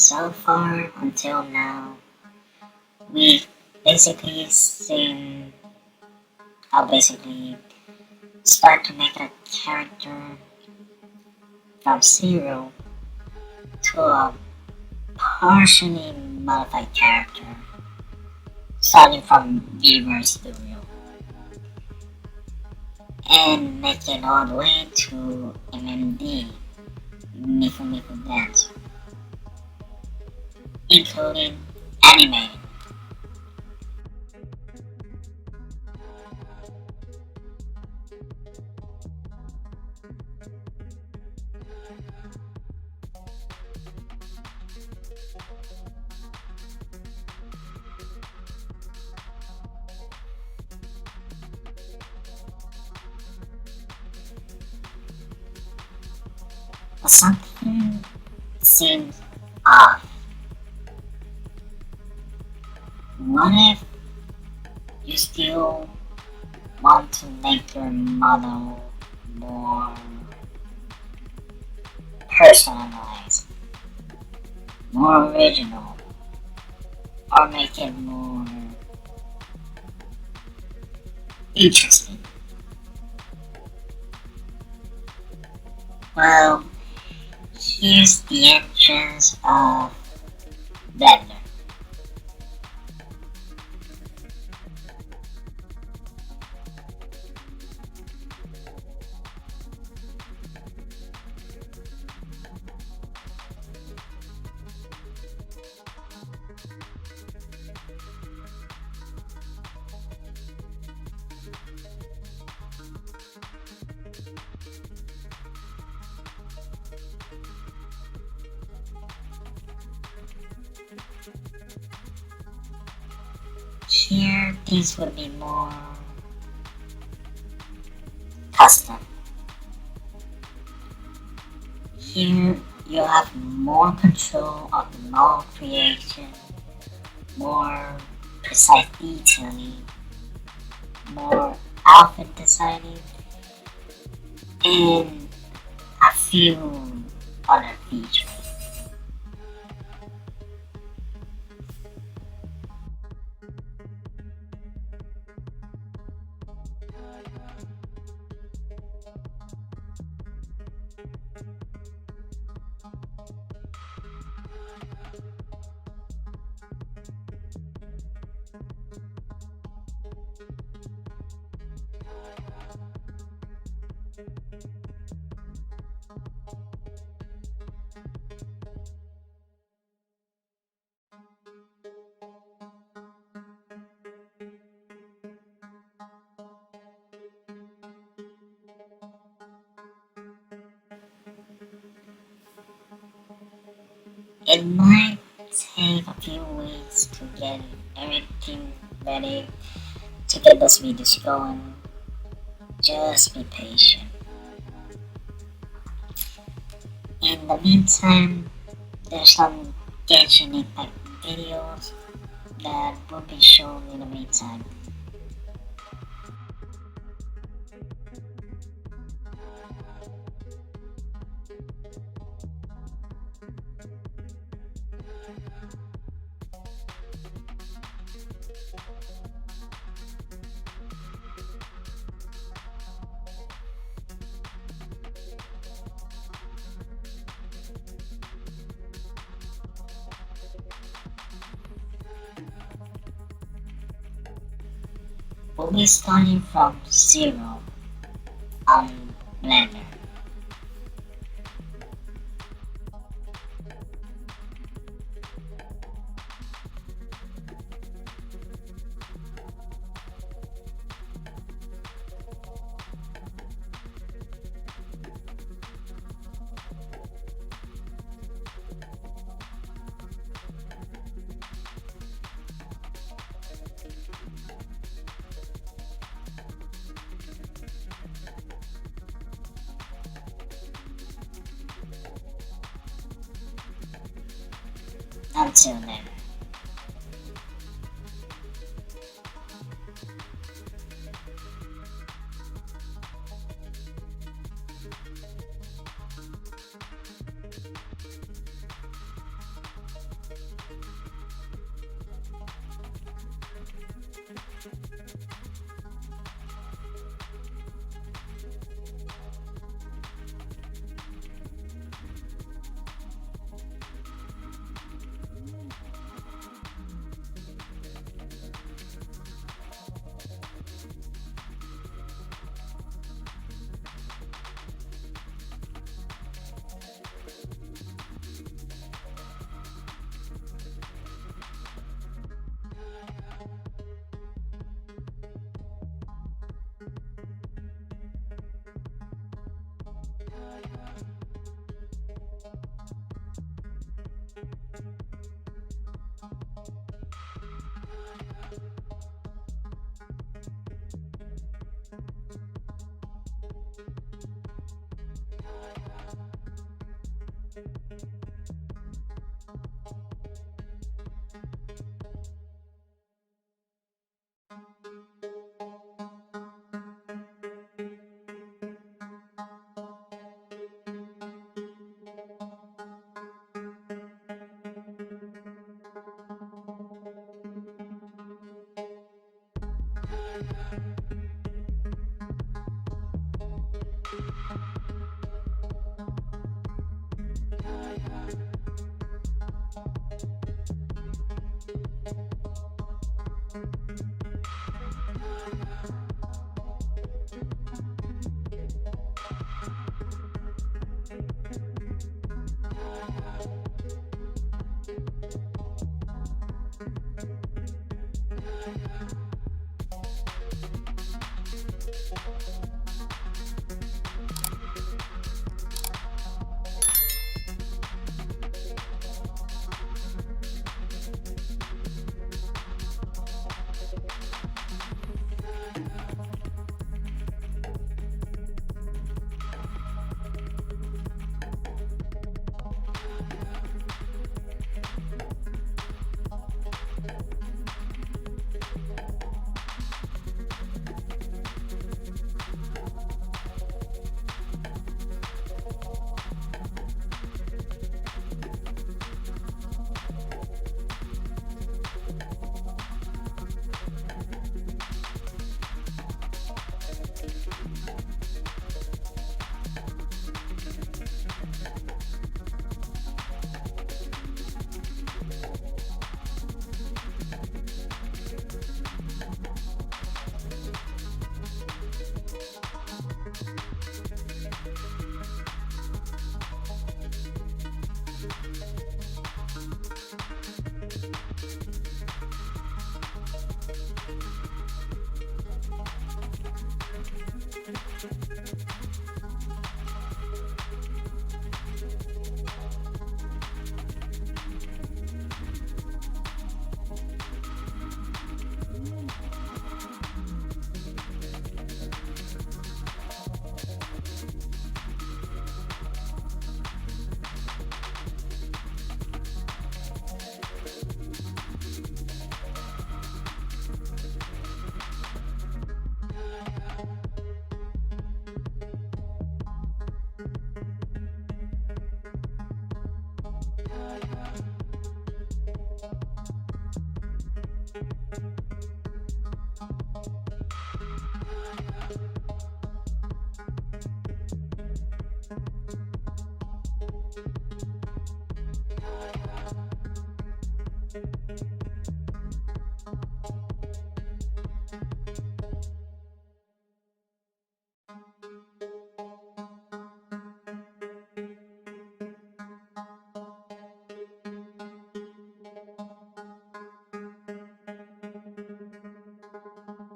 so far until now, we've basically seen how basically start to make a character from zero to a partially modified character, starting from Beaver Studio and make it all the way to MMD, Miku Dance, including animated. But something seems off. What if you still want to make your model more personalized, more original, or make it more interesting? Well, here's the entrance of Blender. Here, these would be more custom. Here, you have more control of the model creation, more precise detailing, more outfit designing, and a few other features. It might take a few weeks to get everything ready to get those videos going. Just be patient. In the meantime, there's some Genshin Impact videos that will be shown in the meantime. We'll be starting from zero on Blender. Until then.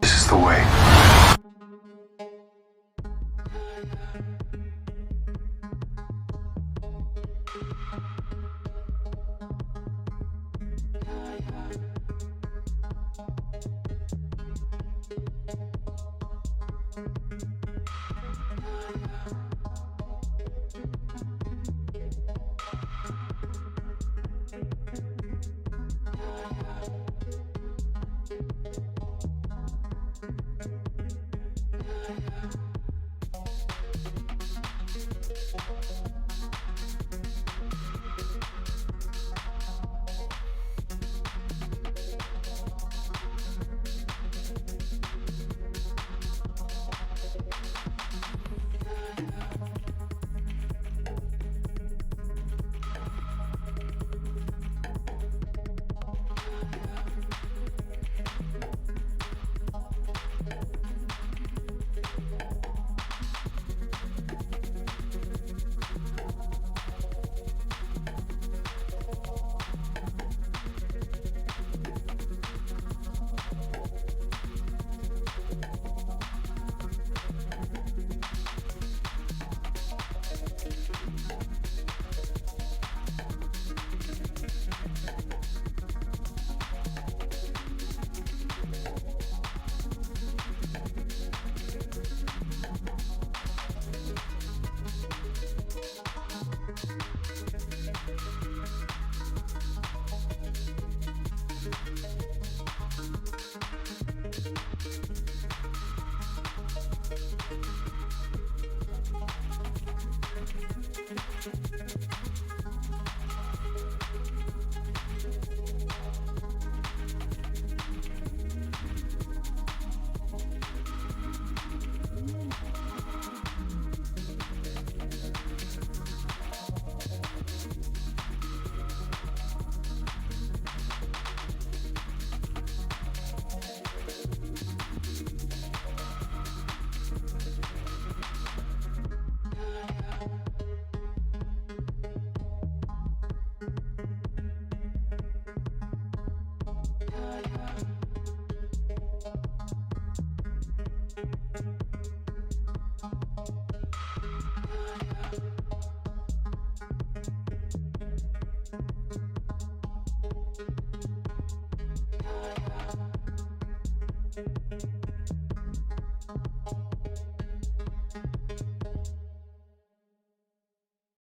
This is the way.